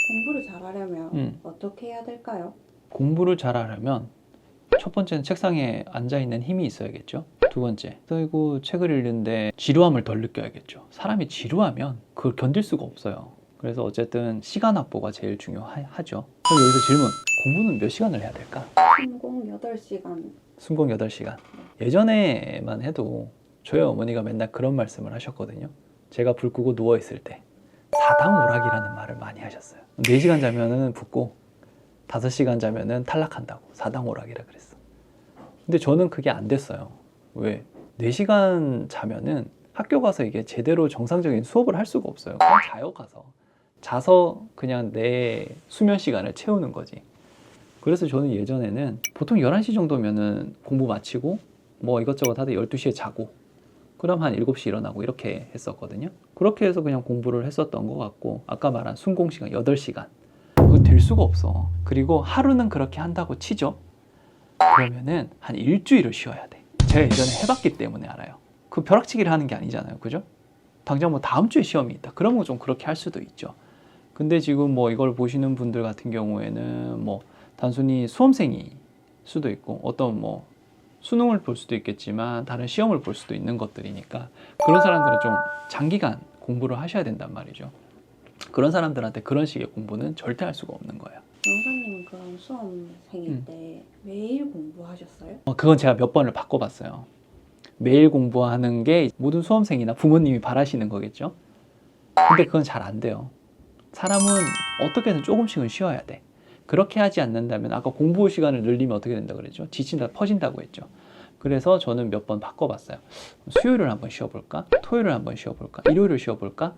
공부를 잘하려면 어떻게 해야 될까요? 공부를 잘하려면 첫 번째는 책상에 앉아있는 힘이 있어야겠죠. 두 번째, 그리고 책을 읽는데 지루함을 덜 느껴야겠죠. 사람이 지루하면 그걸 견딜 수가 없어요. 그래서 어쨌든 시간 확보가 제일 중요하죠. 그럼 여기서 질문, 공부는 몇 시간을 해야 될까? 순공 8시간. 순공 8시간. 예전에만 해도 저희 어머니가 맨날 그런 말씀을 하셨거든요. 제가 불 끄고 누워있을 때 사당오락이라는 말을 많이 하셨어요. 4시간 자면은 붓고 5시간 자면은 탈락한다고 사당오락이라 그랬어. 근데 저는 그게 안 됐어요. 왜? 4시간 자면은 학교 가서 이게 제대로 정상적인 수업을 할 수가 없어요. 그냥 자요 가서. 자서 그냥 내 수면 시간을 채우는 거지. 그래서 저는 예전에는 보통 11시 정도면은 공부 마치고 뭐 이것저것 하다 12시에 자고 그럼 한 7시 일어나고 이렇게 했었거든요. 그렇게 해서 그냥 공부를 했었던 것 같고, 아까 말한 순공시간 8시간 그건 될 수가 없어. 그리고 하루는 그렇게 한다고 치죠. 그러면은 한 일주일을 쉬어야 돼. 제가 예전에 해봤기 때문에 알아요. 그 벼락치기를 하는 게 아니잖아요, 그죠? 당장 뭐 다음 주에 시험이 있다 그러면 좀 그렇게 할 수도 있죠. 근데 지금 뭐 이걸 보시는 분들 같은 경우에는 뭐 단순히 수험생일 수도 있고 어떤 뭐 수능을 볼 수도 있겠지만 다른 시험을 볼 수도 있는 것들이니까 그런 사람들은 좀 장기간 공부를 하셔야 된단 말이죠. 그런 사람들한테 그런 식의 공부는 절대 할 수가 없는 거예요. 영사님은 그럼 수험생일 때 매일 공부하셨어요? 그건 제가 몇 번을 바꿔봤어요. 매일 공부하는 게 모든 수험생이나 부모님이 바라시는 거겠죠. 근데 그건 잘 안 돼요. 사람은 어떻게든 조금씩은 쉬어야 돼. 그렇게 하지 않는다면 아까 공부 시간을 늘리면 어떻게 된다 그랬죠? 지친다, 퍼진다고 했죠. 그래서 저는 몇 번 바꿔봤어요. 수요일을 한번 쉬어볼까? 토요일을 한번 쉬어볼까? 일요일을 쉬어볼까?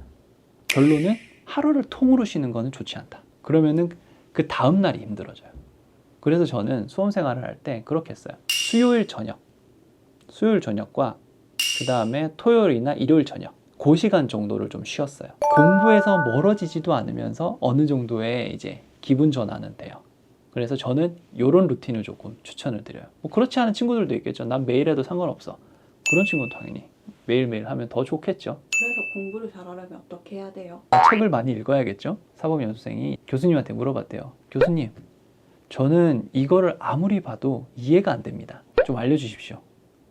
결론은 하루를 통으로 쉬는 거는 좋지 않다. 그러면은 그 다음 날이 힘들어져요. 그래서 저는 수험 생활을 할 때 그렇게 했어요. 수요일 저녁과 그 다음에 토요일이나 일요일 저녁 그 시간 정도를 좀 쉬었어요. 공부에서 멀어지지도 않으면서 어느 정도의 이제 기분 전환은 돼요. 그래서 저는 이런 루틴을 조금 추천을 드려요. 뭐 그렇지 않은 친구들도 있겠죠. 난 매일 해도 상관없어. 그런 친구는 당연히 매일매일 하면 더 좋겠죠. 그래서 공부를 잘하려면 어떻게 해야 돼요? 책을 많이 읽어야겠죠. 사법연수생이 교수님한테 물어봤대요. 교수님, 저는 이거를 아무리 봐도 이해가 안 됩니다. 좀 알려주십시오.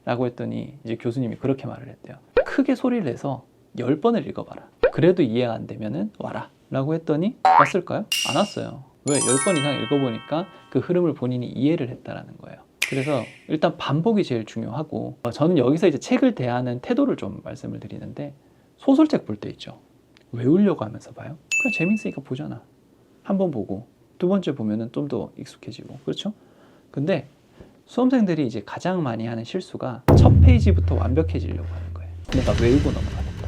라고 했더니 이제 교수님이 그렇게 말을 했대요. 크게 소리를 내서 10번을 읽어봐라. 그래도 이해가 안 되면은 와라. 라고 했더니 왔을까요? 안 왔어요. 왜? 10번 이상 읽어보니까 그 흐름을 본인이 이해를 했다라는 거예요. 그래서 일단 반복이 제일 중요하고, 저는 여기서 이제 책을 대하는 태도를 좀 말씀을 드리는데, 소설책 볼 때 있죠. 외우려고 하면서 봐요. 그냥 재밌으니까 보잖아. 한 번 보고 두 번째 보면은 좀 더 익숙해지고, 그렇죠? 근데 수험생들이 이제 가장 많이 하는 실수가 첫 페이지부터 완벽해지려고 하는 거예요. 내가 외우고 넘어가겠다.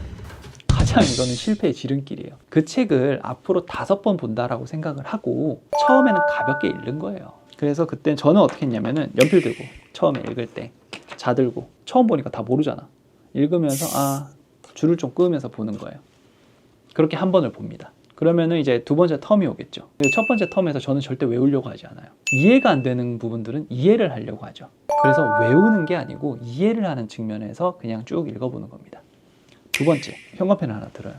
가장 이거는 실패의 지름길이에요. 그 책을 앞으로 5번 본다라고 생각을 하고 처음에는 가볍게 읽는 거예요. 그래서 그때 저는 어떻게 했냐면은 연필 들고 처음에 읽을 때 자들고 처음 보니까 다 모르잖아. 읽으면서 줄을 좀 끄면서 보는 거예요. 그렇게 한 번을 봅니다. 그러면은 이제 두 번째 텀이 오겠죠. 첫 번째 텀에서 저는 절대 외우려고 하지 않아요. 이해가 안 되는 부분들은 이해를 하려고 하죠. 그래서 외우는 게 아니고 이해를 하는 측면에서 그냥 쭉 읽어보는 겁니다. 두 번째, 현관펜을 하나 들어요.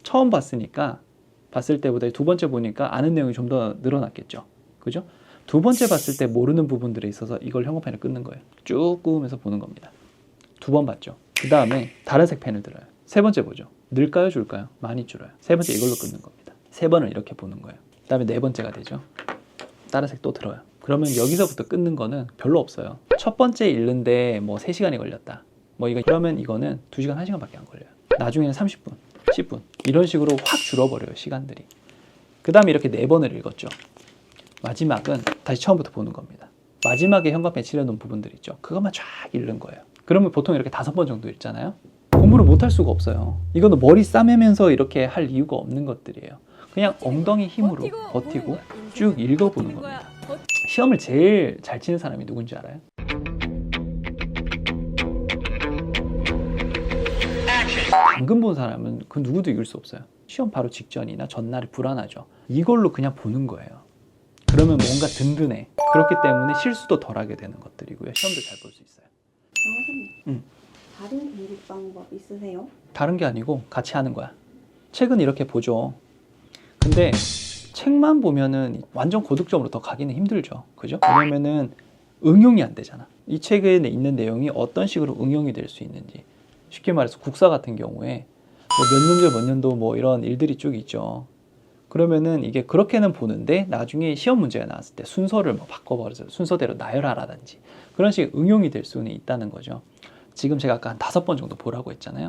처음 봤을 때보다 두 번째 보니까 아는 내용이 좀 더 늘어났겠죠. 그죠? 두 번째 봤을 때 모르는 부분들에 있어서 이걸 현관펜을 끊는 거예요. 쭉 끄면서 보는 겁니다. 2번 봤죠. 그 다음에 다른 색 펜을 들어요. 세 번째 보죠. 늘까요, 줄까요? 많이 줄어요. 세 번째 이걸로 끊는 겁니다. 3번을 이렇게 보는 거예요. 그 다음에 4번째가 되죠. 다른 색 또 들어요. 그러면 여기서부터 끊는 거는 별로 없어요. 첫 번째 읽는데 뭐 3시간이 걸렸다. 그러면 이거는 2시간, 1시간밖에 안 걸려요. 나중에는 30분, 10분 이런 식으로 확 줄어버려요, 시간들이. 그 다음에 이렇게 4번을 읽었죠. 마지막은 다시 처음부터 보는 겁니다. 마지막에 현관펜 칠해놓은 부분들 있죠. 그것만 쫙 읽는 거예요. 그러면 보통 이렇게 5번 정도 읽잖아요. 공부를 못 할 수가 없어요. 이거는 머리 싸매면서 이렇게 할 이유가 없는 것들이에요. 그냥 엉덩이 힘으로 버티고 쭉 읽어보는 겁니다. 시험을 제일 잘 치는 사람이 누군지 알아요? 방금 본 사람은 그 누구도 이길 수 없어요. 시험 바로 직전이나 전날에 불안하죠. 이걸로 그냥 보는 거예요. 그러면 뭔가 든든해. 그렇기 때문에 실수도 덜하게 되는 것들이고요. 시험도 잘 볼 수 있어요. 영사님, 다른 공부 방법 있으세요? 다른 게 아니고 같이 하는 거야. 책은 이렇게 보죠. 근데 책만 보면은 완전 고득점으로 더 가기는 힘들죠. 그죠? 왜냐면은 응용이 안 되잖아. 이 책에 있는 내용이 어떤 식으로 응용이 될 수 있는지. 쉽게 말해서 국사 같은 경우에 뭐 몇 년도 몇 년도 뭐 이런 일들이 쭉 있죠. 그러면은 이게 그렇게는 보는데 나중에 시험 문제가 나왔을 때 순서를 뭐 바꿔버려서 순서대로 나열하라든지 그런 식의 응용이 될 수는 있다는 거죠. 지금 제가 아까 한 5번 정도 보라고 했잖아요.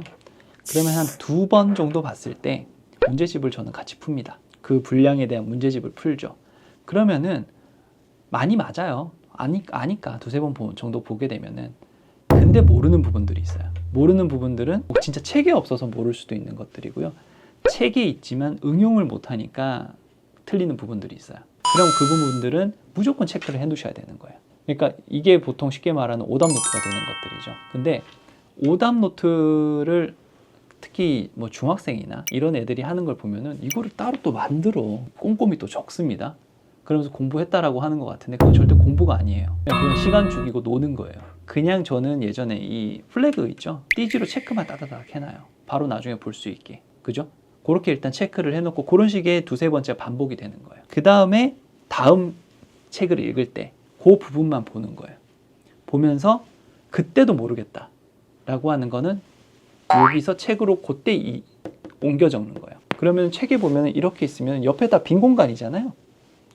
그러면 한 2번 정도 봤을 때 문제집을 저는 같이 풉니다. 그 분량에 대한 문제집을 풀죠. 그러면은 많이 맞아요. 아니까 2-3번 정도 보게 되면은. 근데 모르는 부분들이 있어요. 모르는 부분들은 진짜 책에 없어서 모를 수도 있는 것들이고요. 책에 있지만 응용을 못하니까 틀리는 부분들이 있어요. 그럼 그 부분들은 무조건 체크를 해두셔야 되는 거예요. 그러니까 이게 보통 쉽게 말하는 오답 노트가 되는 것들이죠. 근데 오답 노트를 특히 뭐 중학생이나 이런 애들이 하는 걸 보면은 이거를 따로 또 만들어 꼼꼼히 또 적습니다. 그러면서 공부했다라고 하는 것 같은데 그건 절대 공부가 아니에요. 그건 시간 죽이고 노는 거예요. 그냥 저는 예전에 이 플래그 있죠? 띠지로 체크만 따다닥 해놔요. 바로 나중에 볼 수 있게. 그죠? 그렇게 일단 체크를 해놓고 그런 식의 2-3번째 반복이 되는 거예요. 그 다음에 다음 책을 읽을 때 그 부분만 보는 거예요. 보면서 그때도 모르겠다 라고 하는 거는 여기서 책으로 그때 옮겨 적는 거예요. 그러면 책에 보면 이렇게 있으면 옆에 다 빈 공간이잖아요.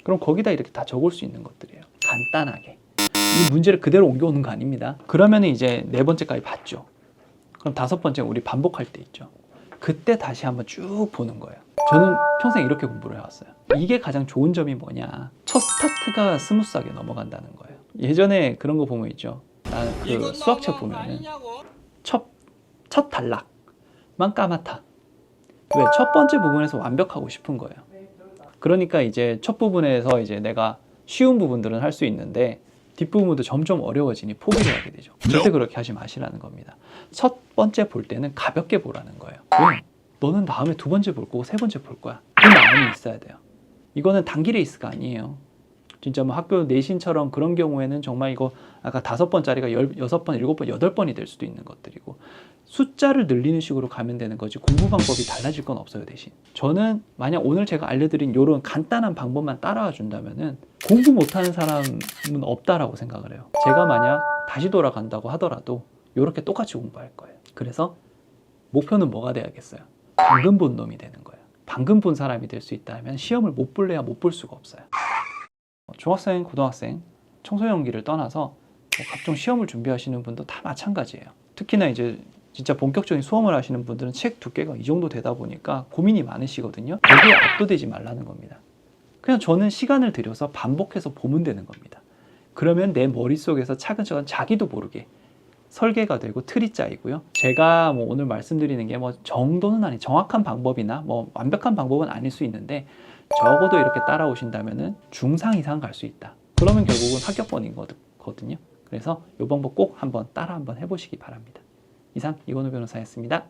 그럼 거기다 이렇게 다 적을 수 있는 것들이에요. 간단하게. 이 문제를 그대로 옮겨오는 거 아닙니다. 그러면 이제 4번째까지 봤죠. 그럼 5번째 우리 반복할 때 있죠. 그때 다시 한번 쭉 보는 거예요. 저는 평생 이렇게 공부를 해왔어요. 이게 가장 좋은 점이 뭐냐. 첫 스타트가 스무스하게 넘어간다는 거예요. 예전에 그런 거 보면 있죠. 나는 그 수학책 보면은 첫 단락만 까맣다. 왜? 첫 번째 부분에서 완벽하고 싶은 거예요. 그러니까 이제 첫 부분에서 이제 내가 쉬운 부분들은 할 수 있는데 뒷부분도 점점 어려워지니 포기를 하게 되죠. 절대 그렇게 하지 마시라는 겁니다. 첫 번째 볼 때는 가볍게 보라는 거예요. 왜? 너는 다음에 2번째 볼 거고 3번째 볼 거야. 그 마음이 있어야 돼요. 이거는 단기 레이스가 아니에요. 진짜 뭐 학교 내신처럼 그런 경우에는 정말 이거 아까 5번짜리가 6번, 7번, 8번이 될 수도 있는 것들이고 숫자를 늘리는 식으로 가면 되는 거지 공부 방법이 달라질 건 없어요. 대신 저는 만약 오늘 제가 알려드린 이런 간단한 방법만 따라와 준다면은 공부 못하는 사람은 없다라고 생각을 해요. 제가 만약 다시 돌아간다고 하더라도 이렇게 똑같이 공부할 거예요. 그래서 목표는 뭐가 돼야겠어요? 방금 본 놈이 되는 거예요. 방금 본 사람이 될 수 있다면 시험을 못 볼래야 못 볼 수가 없어요. 중학생, 고등학생, 청소년기를 떠나서 뭐 각종 시험을 준비하시는 분도 다 마찬가지예요. 특히나 이제 진짜 본격적인 수험을 하시는 분들은 책 두께가 이 정도 되다 보니까 고민이 많으시거든요. 여기에 압도되지 말라는 겁니다. 그냥 저는 시간을 들여서 반복해서 보면 되는 겁니다. 그러면 내 머릿속에서 차근차근 자기도 모르게 설계가 되고 틀이 짜이고요. 제가 뭐 오늘 말씀드리는 게 뭐 정도는 아니 정확한 방법이나 뭐 완벽한 방법은 아닐 수 있는데 적어도 이렇게 따라오신다면은 중상 이상 갈 수 있다. 그러면 결국은 합격권인 거거든요. 그래서 이 방법 꼭 한번 따라 한번 해보시기 바랍니다. 이상 이건우 변호사였습니다.